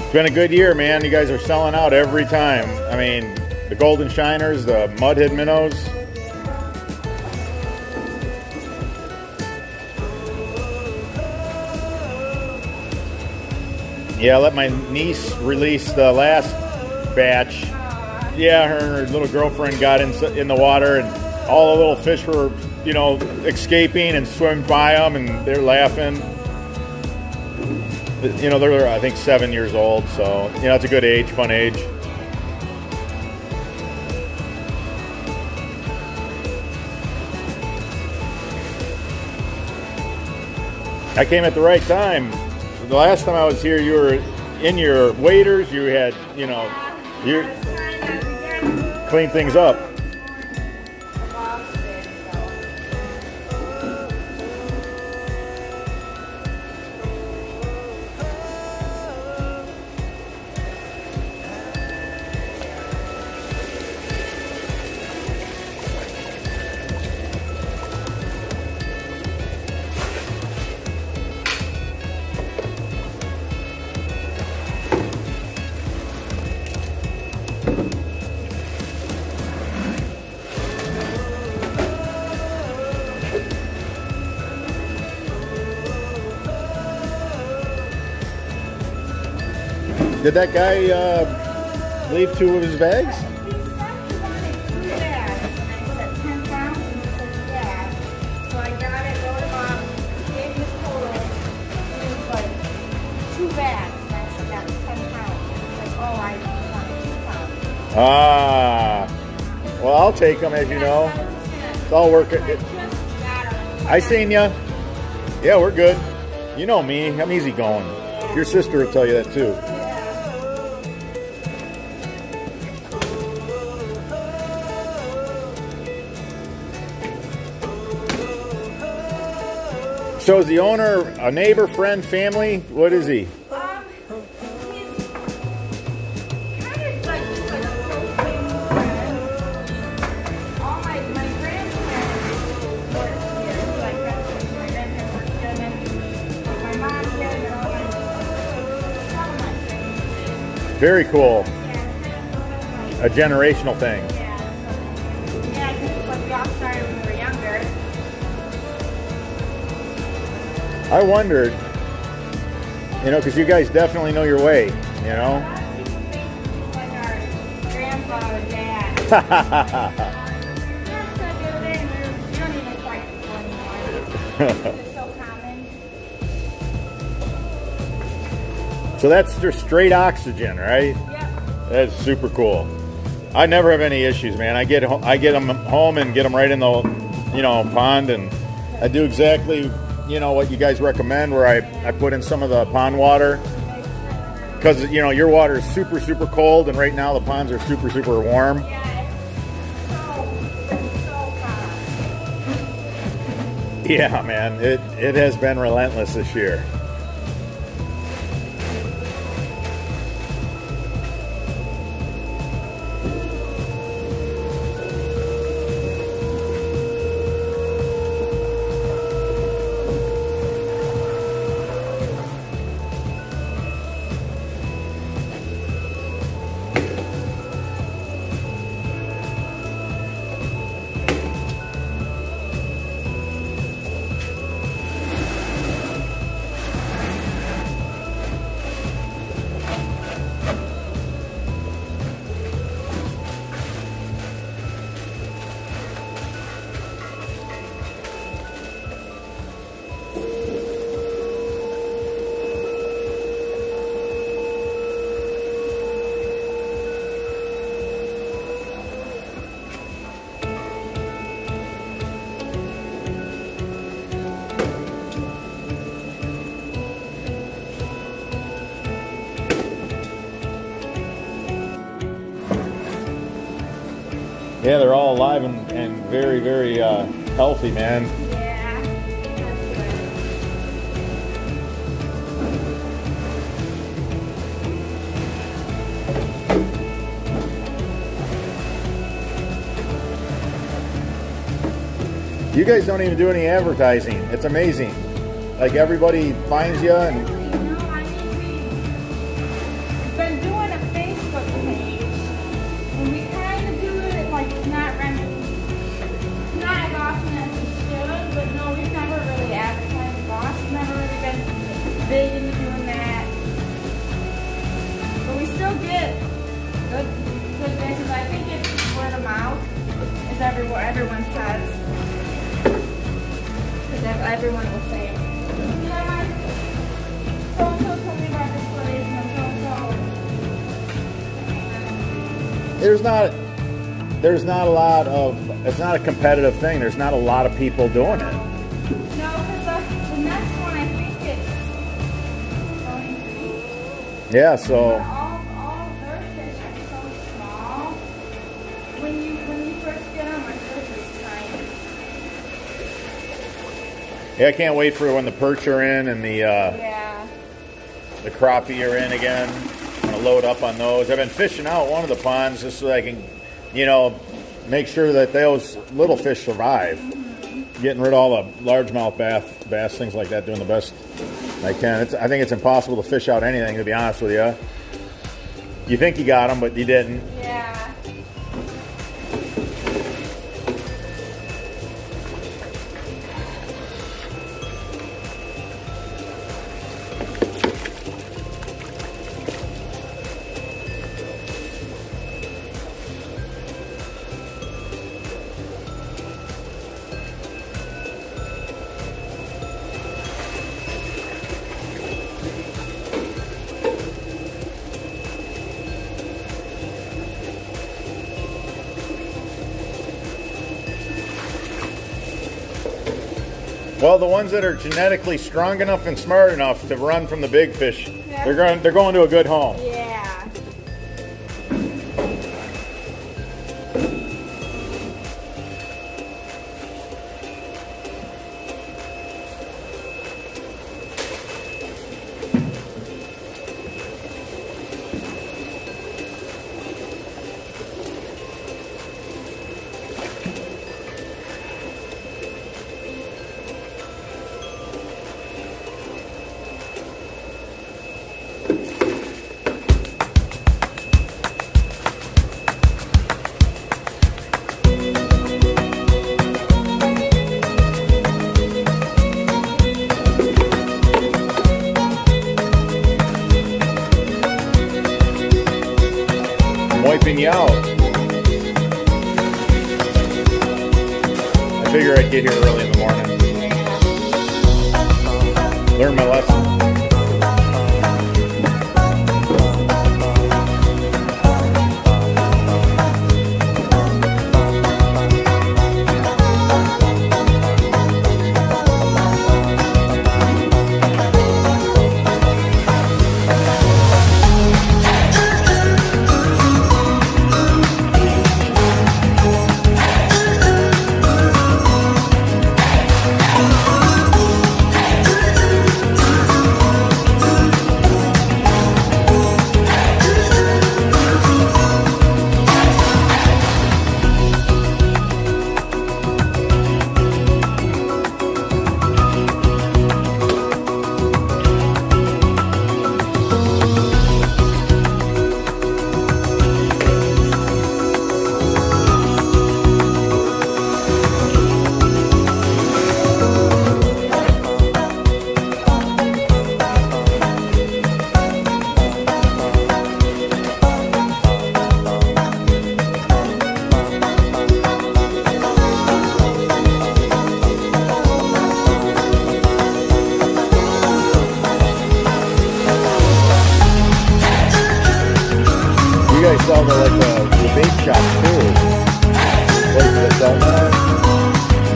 It's been a good year, man. You guys are selling out every time. I mean, the Golden Shiners, the Mudhead Minnows. Yeah, I let my niece release the last batch. Yeah, her and her little girlfriend got in the water, and all the little fish were, you know, escaping and swimming by them, and they're laughing. You know, they're, I think, 7 years old, so, you know, it's a good age, fun age. I came at the right time. The last time I was here, you were in your waders. You had, you know, you clean things up. Did that guy leave 2 of his bags? He said he wanted 2 bags, and I said 10 pounds, and he said yeah. So I got it, wrote him up, gave him his total, and he was like, 2 bags, and I said that's 10 pounds. And he's like, oh, I wanted 2 pounds. Ah, well, I'll take them, as you know. It's all working. I seen ya. Yeah, we're good. You know me, I'm easy going. Your sister will tell you that too. So is the owner a neighbor, friend, family? What is he? He's kind of like just like a close family friend. All my grandparents work here. Like my grandparents work here, and then my mom here, and then all my friends. Very cool. Yeah, A generational thing. yeah. So, yeah, I think it's like we all started when we were younger. I wondered, you know, because you guys definitely know your way, you know? He's like our grandpa or dad. Dad said the other day, and we don't even quite people anymore. It's so common. So that's just straight oxygen, right? Yep. That's super cool. I never have any issues, man. I get them home and get them right in the, you know, pond, and I do exactly, you know, what you guys recommend, where I put in some of the pond water, because, you know, your water is super, super cold, and right now the ponds are super, super warm. Yeah, it's so common. Yeah, man, it has been relentless this year. Yeah, they're all alive and very, very healthy, man. Yeah. You guys don't even do any advertising. It's amazing. Like, everybody finds you, and No, I mean, big into doing that. But we still get good business. I think it's word of mouth, is everyone says. Because everyone will say, yeah, my so-and-so told me about this place, and so-and-so. There's not a lot of, it's not a competitive thing. There's not a lot of people doing it. No, because the next one, I think it's Tony Creek. Yeah, so All their fish are so small. When you first get them, my fish is tiny. yeah, I can't wait for when the perch are in and Yeah. the crappie are in again. I'm gonna load up on those. I've been fishing out one of the ponds just so I can, make sure that those little fish survive. Getting rid of all the largemouth bass, things like that, doing the best I can. I think it's impossible to fish out anything, to be honest with you. You think you got them, but you didn't. Yeah. Well, the ones that are genetically strong enough and smart enough to run from the big fish, Yeah. they're going to a good home. Yeah. I'm wiping you out. I figure I'd get here early in the morning. Learn my lesson. You guys sell the bait shop too. Places that sell that.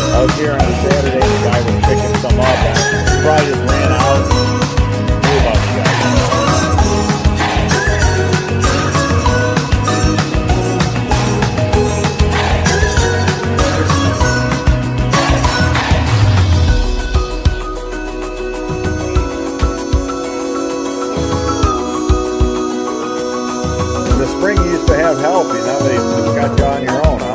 I was here on a Saturday, the guy was picking some up, and he probably just ran out. Knew about you guys. In the spring, you used to have help, they just got you on your own, huh?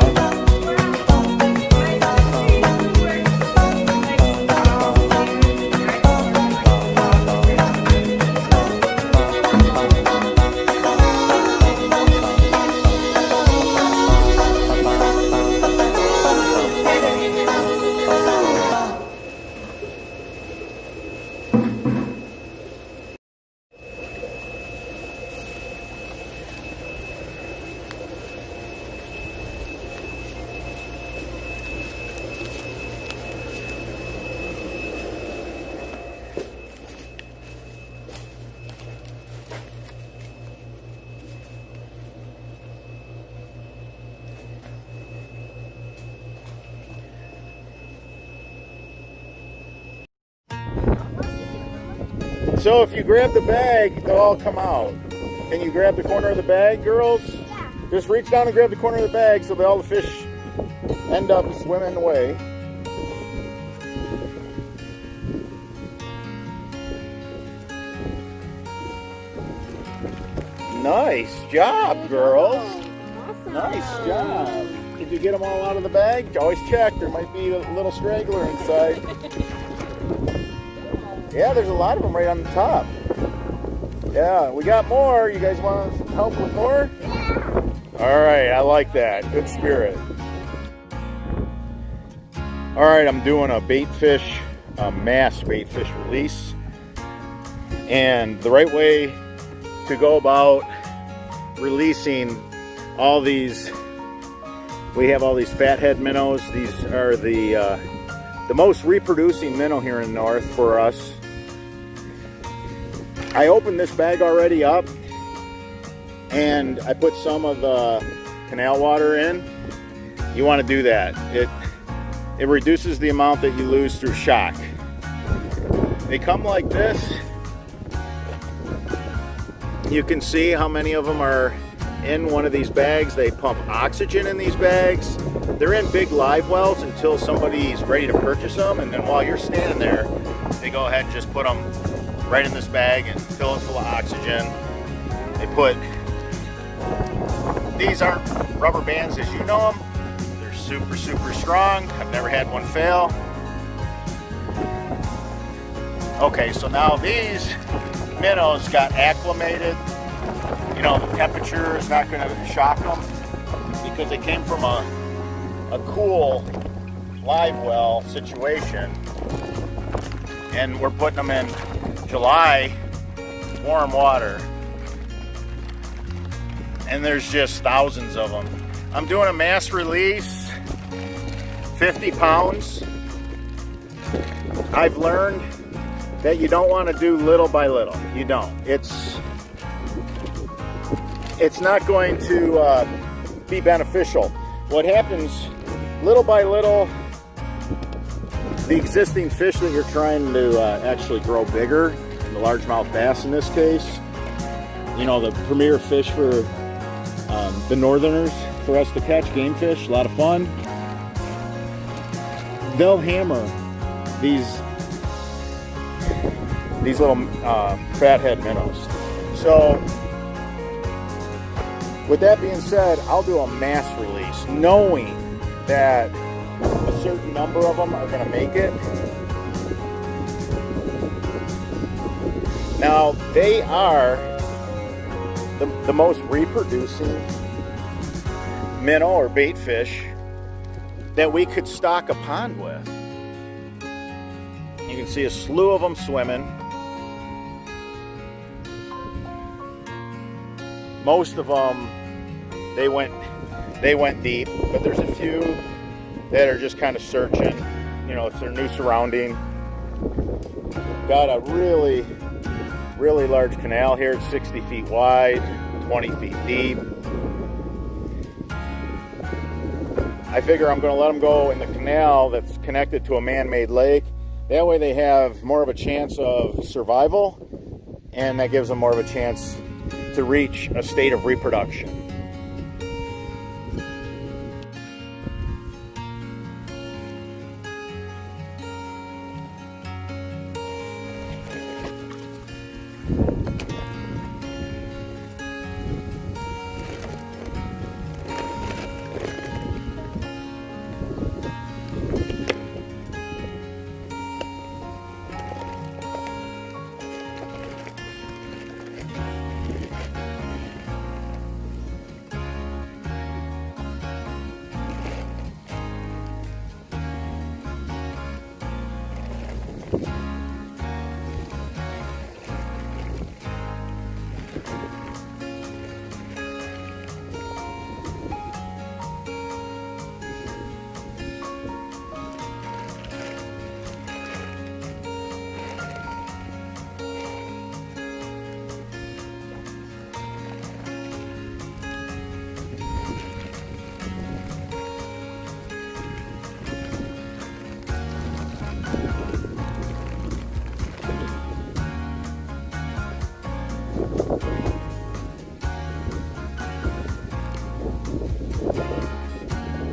So if you grab the bag, they'll all come out. Can you grab the corner of the bag, girls? Yeah. Just reach down and grab the corner of the bag so that all the fish end up swimming away. Nice job, girls. Awesome. Nice job. Did you get them all out of the bag? Always check. There might be a little straggler inside. Yeah, there's a lot of them right on the top. Yeah, we got more. You guys want to help with more? Yeah. All right, I like that. Good spirit. All right, I'm doing a bait fish, a mass bait fish release. And the right way to go about releasing all these, we have all these fathead minnows. These are the most reproducing minnow here in the north for us. I opened this bag already up and I put some of the canal water in. You want to do that. It reduces the amount that you lose through shock. They come like this. You can see how many of them are in one of these bags. They pump oxygen in these bags. They're in big live wells until somebody's ready to purchase them, and then while you're standing there, they go ahead and just put them right in this bag and fill it full of oxygen. They put, these aren't rubber bands as you know them. They're super, super strong. I've never had one fail. Okay, so now these minnows got acclimated. You know, the temperature is not going to shock them because they came from a cool live well situation. And we're putting them in July warm water. And there's just thousands of them. I'm doing a mass release, 50 pounds. I've learned that you don't want to do little by little. You don't. It's not going to be beneficial. What happens little by little, the existing fish that you're trying to actually grow bigger, the largemouth bass in this case, you know, the premier fish for the northerners, for us to catch, game fish, a lot of fun. They'll hammer these little fathead minnows. So with that being said, I'll do a mass release, knowing that a certain number of them are going to make it. Now, they are the most reproducing minnow or bait fish that we could stock a pond with. You can see a slew of them swimming. Most of them, they went deep, but there's a few that are just kind of searching. You know, it's their new surrounding. Got a really, really large canal here. It's 60 feet wide, 20 feet deep. I figure I'm going to let them go in the canal that's connected to a man-made lake. That way they have more of a chance of survival, and that gives them more of a chance to reach a state of reproduction.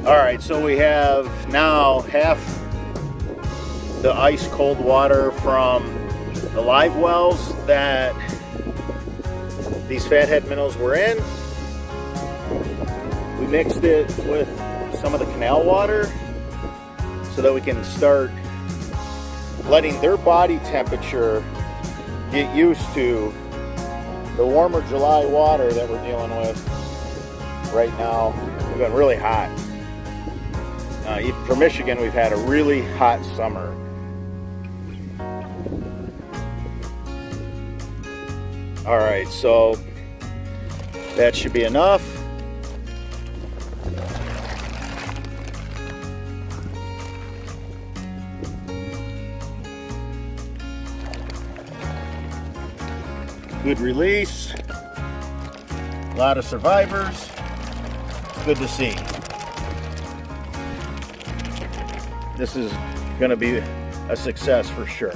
All right, so we have now half the ice cold water from the live wells that these fathead minnows were in. We mixed it with some of the canal water so that we can start letting their body temperature get used to the warmer July water that we're dealing with right now. We've been really hot. Even for Michigan, we've had a really hot summer. All right, so that should be enough. Good release. A lot of survivors. Good to see. This is going to be a success for sure.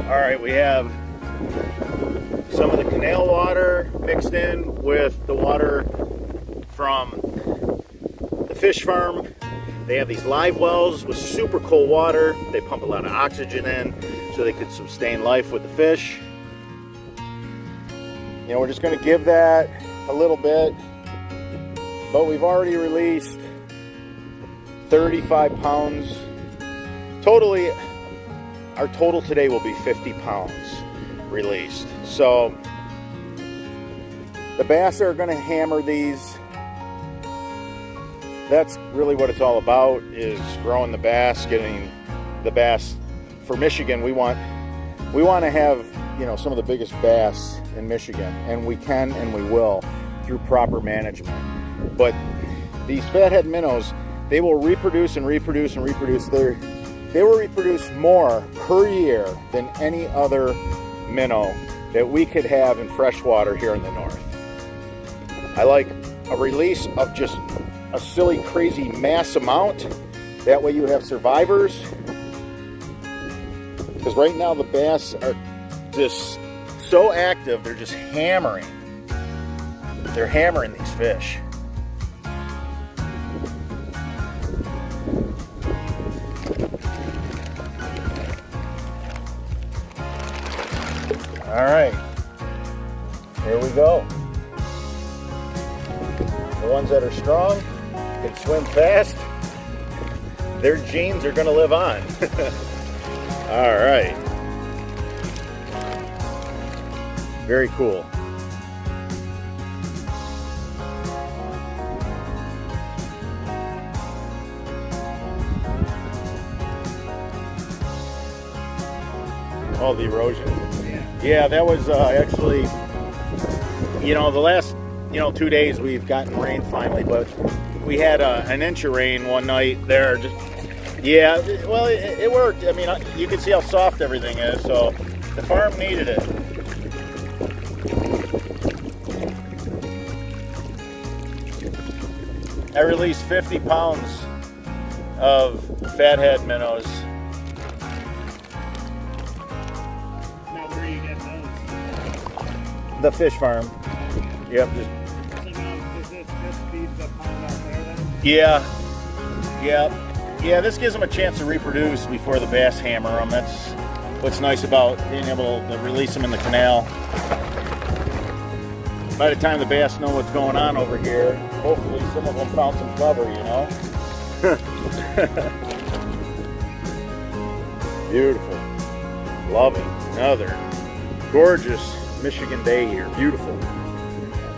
All right, we have some of the canal water mixed in with the water from the fish farm. They have these live wells with super cold water. They pump a lot of oxygen in so they could sustain life with the fish. You know, we're just going to give that a little bit, but we've already released 35 pounds. Totally, our total today will be 50 pounds released. So the bass are going to hammer these. That's really what it's all about, is growing the bass, getting the bass. For Michigan, we want to have, you know, some of the biggest bass in Michigan, and we can and we will through proper management. But these fathead minnows, they will reproduce and reproduce and reproduce. They will reproduce more per year than any other minnow that we could have in freshwater here in the north. I like a release of just a silly, crazy mass amount. That way you have survivors. Because right now the bass are just so active, they're just hammering. They're hammering these fish. All right, here we go. The ones that are strong, can swim fast, their genes are gonna live on. All right. Very cool. Oh, the erosion. Yeah, that was actually, you know, the last, 2 days we've gotten rain finally, but we had an inch of rain one night there. Just, yeah, well, it worked. I mean, you can see how soft everything is, so the farm needed it. I released 50 pounds of fathead minnows. The fish farm. Yep. So now, does this feed the pond out there then? Yeah. Yep. Yeah, this gives them a chance to reproduce before the bass hammer them. That's what's nice about being able to release them in the canal. By the time the bass know what's going on over here, hopefully some of them found some cover, you know? Beautiful. Love it. Another gorgeous Michigan day here. Beautiful.